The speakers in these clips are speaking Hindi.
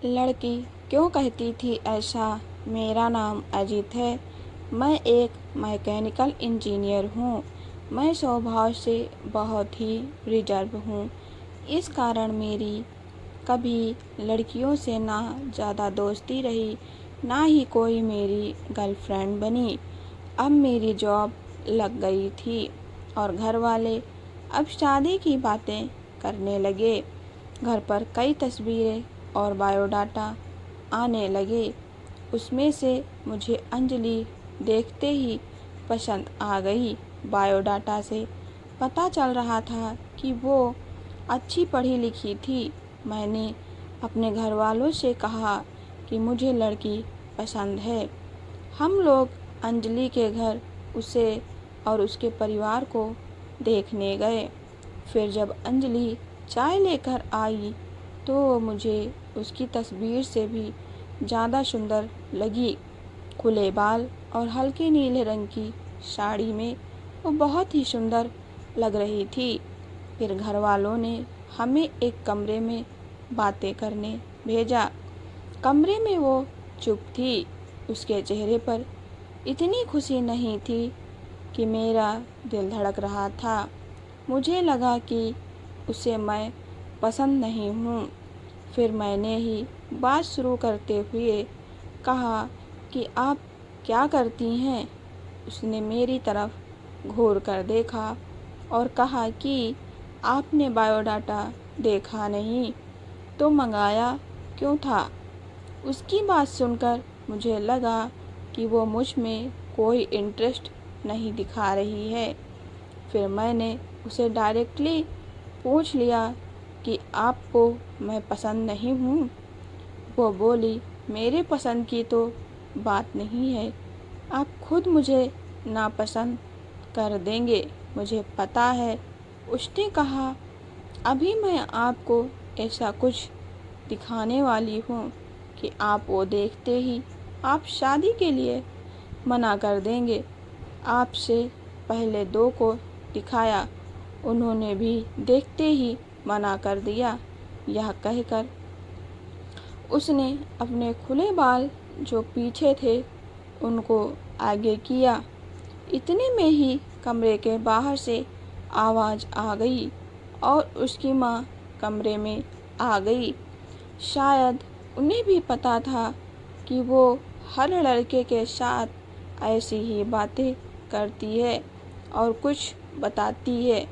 लड़की क्यों कहती थी ऐसा? मेरा नाम अजीत है। मैं एक मैकेनिकल इंजीनियर हूँ। मैं स्वभाव से बहुत ही रिजर्व हूँ। इस कारण मेरी कभी लड़कियों से ना ज़्यादा दोस्ती रही, ना ही कोई मेरी गर्लफ्रेंड बनी। अब मेरी जॉब लग गई थी और घर वाले अब शादी की बातें करने लगे। घर पर कई तस्वीरें और बायोडाटा आने लगे। उसमें से मुझे अंजलि देखते ही पसंद आ गई। बायोडाटा से पता चल रहा था कि वो अच्छी पढ़ी लिखी थी। मैंने अपने घर वालों से कहा कि मुझे लड़की पसंद है। हम लोग अंजलि के घर उसे और उसके परिवार को देखने गए। फिर जब अंजलि चाय लेकर आई तो मुझे उसकी तस्वीर से भी ज़्यादा सुंदर लगी। खुले बाल और हल्के नीले रंग की साड़ी में वो बहुत ही सुंदर लग रही थी। फिर घर वालों ने हमें एक कमरे में बातें करने भेजा। कमरे में वो चुप थी। उसके चेहरे पर इतनी खुशी नहीं थी कि मेरा दिल धड़क रहा था। मुझे लगा कि उसे मैं पसंद नहीं हूँ। फिर मैंने ही बात शुरू करते हुए कहा कि आप क्या करती हैं? उसने मेरी तरफ घूर कर देखा और कहा कि आपने बायोडाटा देखा नहीं तो मंगाया क्यों था? उसकी बात सुनकर मुझे लगा कि वो मुझ में कोई इंटरेस्ट नहीं दिखा रही है। फिर मैंने उसे डायरेक्टली पूछ लिया कि आपको मैं पसंद नहीं हूँ? वो बोली, मेरे पसंद की तो बात नहीं है। आप खुद मुझे नापसंद कर देंगे, मुझे पता है। उसने कहा, अभी मैं आपको ऐसा कुछ दिखाने वाली हूँ कि आप वो देखते ही आप शादी के लिए मना कर देंगे। आपसे पहले दो को दिखाया, उन्होंने भी देखते ही मना कर दिया। यह कहकर उसने अपने खुले बाल जो पीछे थे उनको आगे किया। इतने में ही कमरे के बाहर से आवाज़ आ गई और उसकी माँ कमरे में आ गई। शायद उन्हें भी पता था कि वो हर लड़के के साथ ऐसी ही बातें करती है और कुछ बताती है।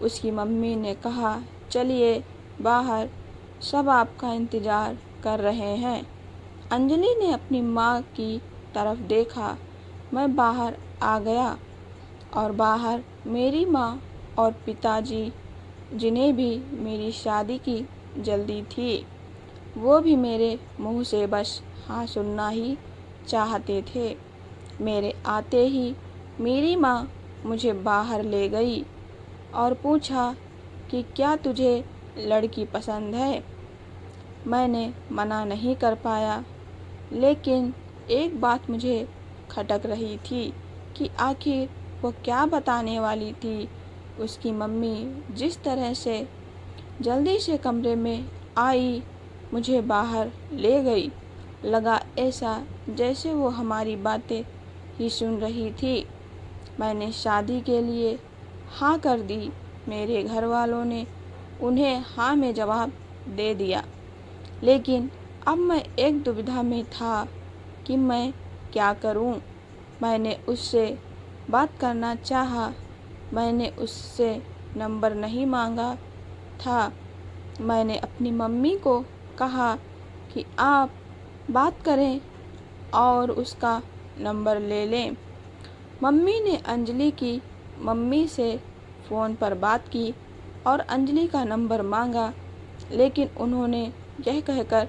उसकी मम्मी ने कहा, चलिए बाहर, सब आपका इंतज़ार कर रहे हैं। अंजलि ने अपनी माँ की तरफ देखा। मैं बाहर आ गया और बाहर मेरी माँ और पिताजी, जिन्हें भी मेरी शादी की जल्दी थी, वो भी मेरे मुंह से बस हाँ सुनना ही चाहते थे। मेरे आते ही मेरी माँ मुझे बाहर ले गई और पूछा कि क्या तुझे लड़की पसंद है? मैंने मना नहीं कर पाया, लेकिन एक बात मुझे खटक रही थी कि आखिर वो क्या बताने वाली थी। उसकी मम्मी जिस तरह से जल्दी से कमरे में आई, मुझे बाहर ले गई, लगा ऐसा जैसे वो हमारी बातें ही सुन रही थी। मैंने शादी के लिए हाँ कर दी। मेरे घर वालों ने उन्हें हाँ में जवाब दे दिया, लेकिन अब मैं एक दुविधा में था कि मैं क्या करूं। मैंने उससे बात करना चाहा। मैंने उससे नंबर नहीं मांगा था। मैंने अपनी मम्मी को कहा कि आप बात करें और उसका नंबर ले लें। मम्मी ने अंजलि की मम्मी से फ़ोन पर बात की और अंजलि का नंबर मांगा, लेकिन उन्होंने यह कहकर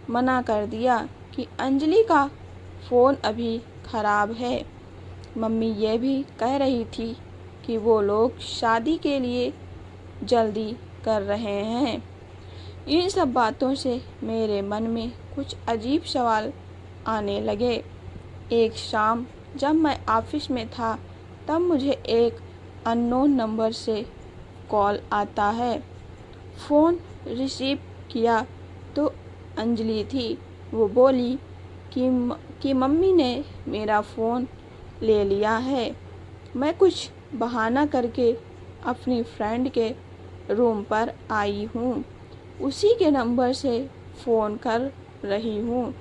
मना कर दिया कि अंजलि का फ़ोन अभी ख़राब है। मम्मी ये भी कह रही थी कि वो लोग शादी के लिए जल्दी कर रहे हैं। इन सब बातों से मेरे मन में कुछ अजीब सवाल आने लगे। एक शाम जब मैं ऑफिस में था, तब मुझे एक अननोन नंबर से कॉल आता है। फ़ोन रिसीव किया तो अंजलि थी। वो बोली कि मम्मी ने मेरा फ़ोन ले लिया है। मैं कुछ बहाना करके अपनी फ्रेंड के रूम पर आई हूँ। उसी के नंबर से फ़ोन कर रही हूँ।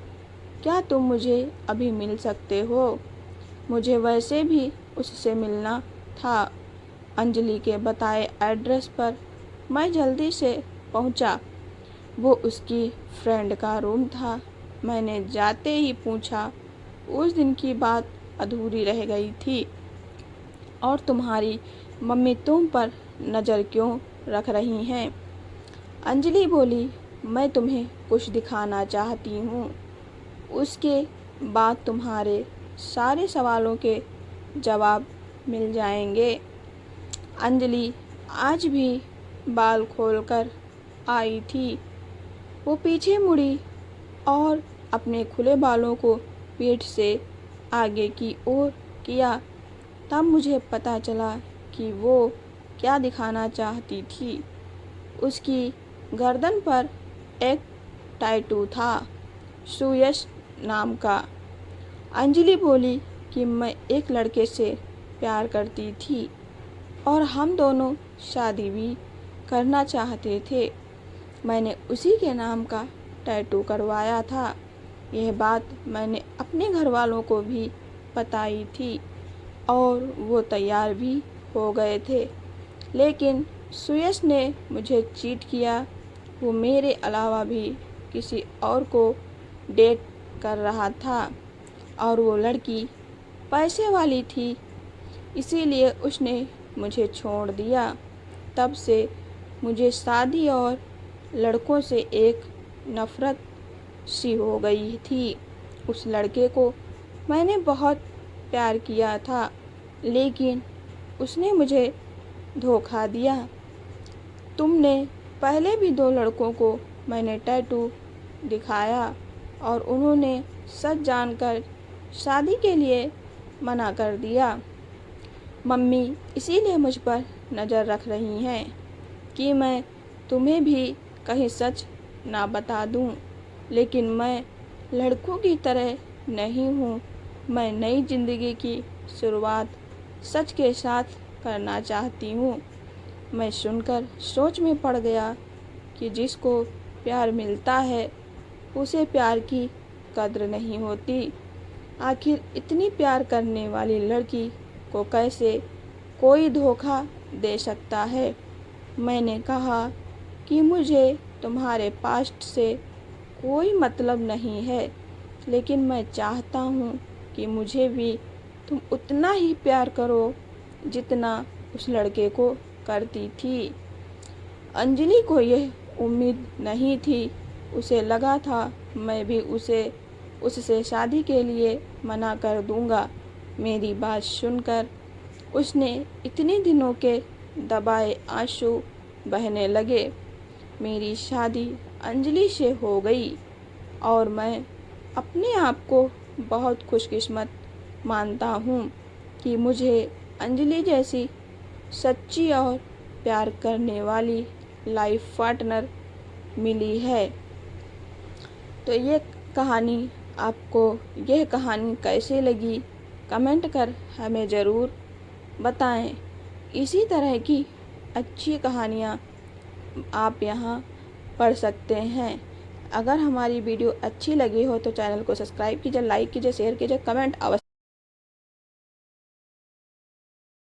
क्या तुम मुझे अभी मिल सकते हो? मुझे वैसे भी उससे मिलना था। अंजलि के बताए एड्रेस पर मैं जल्दी से पहुँचा। वो उसकी फ्रेंड का रूम था। मैंने जाते ही पूछा, उस दिन की बात अधूरी रह गई थी और तुम्हारी मम्मी तुम पर नज़र क्यों रख रही हैं? अंजलि बोली, मैं तुम्हें कुछ दिखाना चाहती हूँ। उसके बाद तुम्हारे सारे सवालों के जवाब मिल जाएंगे। अंजलि आज भी बाल खोलकर आई थी। वो पीछे मुड़ी और अपने खुले बालों को पीठ से आगे की ओर किया। तब मुझे पता चला कि वो क्या दिखाना चाहती थी। उसकी गर्दन पर एक टैटू था, सुयश नाम का। अंजलि बोली कि मैं एक लड़के से प्यार करती थी और हम दोनों शादी भी करना चाहते थे। मैंने उसी के नाम का टैटू करवाया था। यह बात मैंने अपने घर वालों को भी बताई थी और वो तैयार भी हो गए थे। लेकिन सुयश ने मुझे चीट किया। वो मेरे अलावा भी किसी और को डेट कर रहा था और वो लड़की पैसे वाली थी, इसीलिए उसने मुझे छोड़ दिया। तब से मुझे शादी और लड़कों से एक नफ़रत सी हो गई थी। उस लड़के को मैंने बहुत प्यार किया था, लेकिन उसने मुझे धोखा दिया। तुमने पहले भी 2 लड़कों को मैंने टैटू दिखाया और उन्होंने सच जानकर शादी के लिए मना कर दिया। मम्मी इसीलिए मुझ पर नज़र रख रही हैं कि मैं तुम्हें भी कहीं सच ना बता दूं। लेकिन मैं लड़कों की तरह नहीं हूँ। मैं नई ज़िंदगी की शुरुआत सच के साथ करना चाहती हूँ। मैं सुनकर सोच में पड़ गया कि जिसको प्यार मिलता है उसे प्यार की कद्र नहीं होती। आखिर इतनी प्यार करने वाली लड़की को कैसे कोई धोखा दे सकता है? मैंने कहा कि मुझे तुम्हारे पास्ट से कोई मतलब नहीं है, लेकिन मैं चाहता हूँ कि मुझे भी तुम उतना ही प्यार करो जितना उस लड़के को करती थी। अंजलि को यह उम्मीद नहीं थी। उसे लगा था मैं भी उससे शादी के लिए मना कर दूंगा। मेरी बात सुनकर उसने इतने दिनों के दबाए आंसू बहने लगे। मेरी शादी अंजलि से हो गई और मैं अपने आप को बहुत खुशकिस्मत मानता हूँ कि मुझे अंजलि जैसी सच्ची और प्यार करने वाली लाइफ पार्टनर मिली है। तो यह कहानी कैसे लगी कमेंट कर हमें ज़रूर बताएं। इसी तरह की अच्छी कहानियाँ आप यहाँ पढ़ सकते हैं। अगर हमारी वीडियो अच्छी लगी हो तो चैनल को सब्सक्राइब कीजिए, लाइक कीजिए, शेयर कीजिए, कमेंट अवश्य